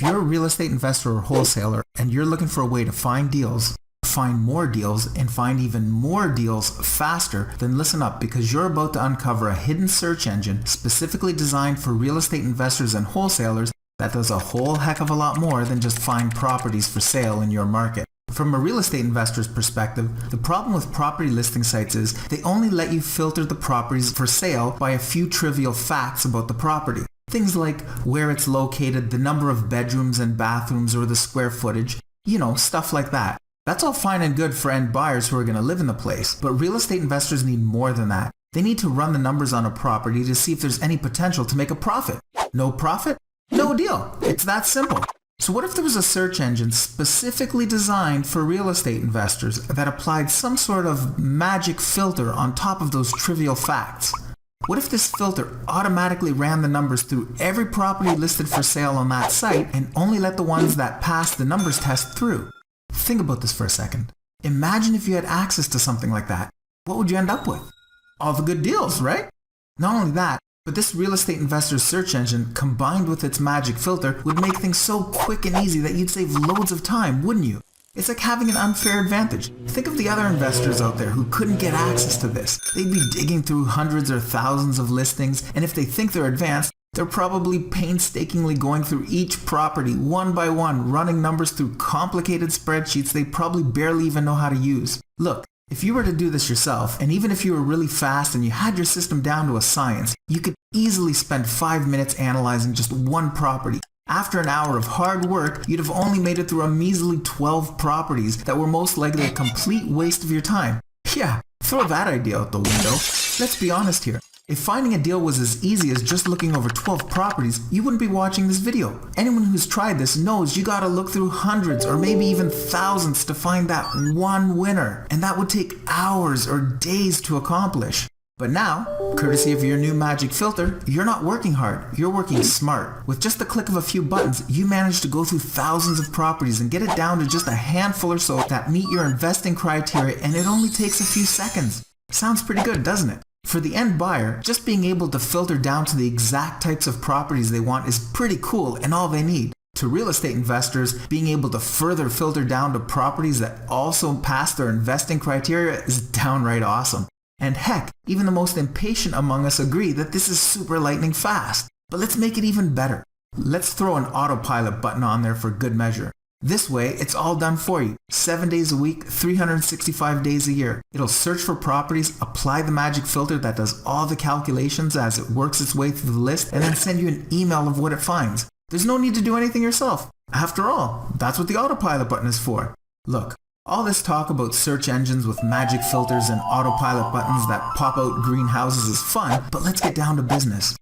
If you're a real estate investor or wholesaler and you're looking for a way to find deals, find more deals, and find even more deals faster, then listen up, because you're about to uncover a hidden search engine specifically designed for real estate investors and wholesalers that does a whole heck of a lot more than just find properties for sale in your market. From a real estate investor's perspective, the problem with property listing sites is they only let you filter the properties for sale by a few trivial facts about the property. Things like where it's located, the number of bedrooms and bathrooms, or the square footage, stuff like that. That's all fine and good for end buyers who are going to live in the place, but real estate investors need more than that. They need to run the numbers on a property to see if there's any potential to make a profit. No profit? No deal. It's that simple. So what if there was a search engine specifically designed for real estate investors that applied some sort of magic filter on top of those trivial facts? What if this filter automatically ran the numbers through every property listed for sale on that site and only let the ones that passed the numbers test through? Think about this for a second. Imagine if you had access to something like that. What would you end up with? All the good deals, right? Not only that, but this real estate investor's search engine, combined with its magic filter, would make things so quick and easy that you'd save loads of time, wouldn't you? It's like having an unfair advantage. Think of the other investors out there who couldn't get access to this. They'd be digging through hundreds or thousands of listings, and if they think they're advanced, they're probably painstakingly going through each property one by one, running numbers through complicated spreadsheets they probably barely even know how to use. Look, if you were to do this yourself, and even if you were really fast and you had your system down to a science, you could easily spend 5 minutes analyzing just one property. After an hour of hard work, you'd have only made it through a measly 12 properties that were most likely a complete waste of your time. Yeah, throw that idea out the window. Let's be honest here. If finding a deal was as easy as just looking over 12 properties, you wouldn't be watching this video. Anyone who's tried this knows you gotta look through hundreds or maybe even thousands to find that one winner, and that would take hours or days to accomplish. But now, courtesy of your new magic filter, you're not working hard, you're working smart. With just the click of a few buttons, you manage to go through thousands of properties and get it down to just a handful or so that meet your investing criteria, and it only takes a few seconds. Sounds pretty good, doesn't it? For the end buyer, just being able to filter down to the exact types of properties they want is pretty cool and all they need. To real estate investors, being able to further filter down to properties that also pass their investing criteria is downright awesome. And heck, even the most impatient among us agree that this is super lightning fast. But let's make it even better. Let's throw an autopilot button on there for good measure. This way, it's all done for you. 7 days a week, 365 days a year. It'll search for properties, apply the magic filter that does all the calculations as it works its way through the list, and then send you an email of what it finds. There's no need to do anything yourself. After all, that's what the autopilot button is for. Look, all this talk about search engines with magic filters and autopilot buttons that pop out green houses is fun, but let's get down to business.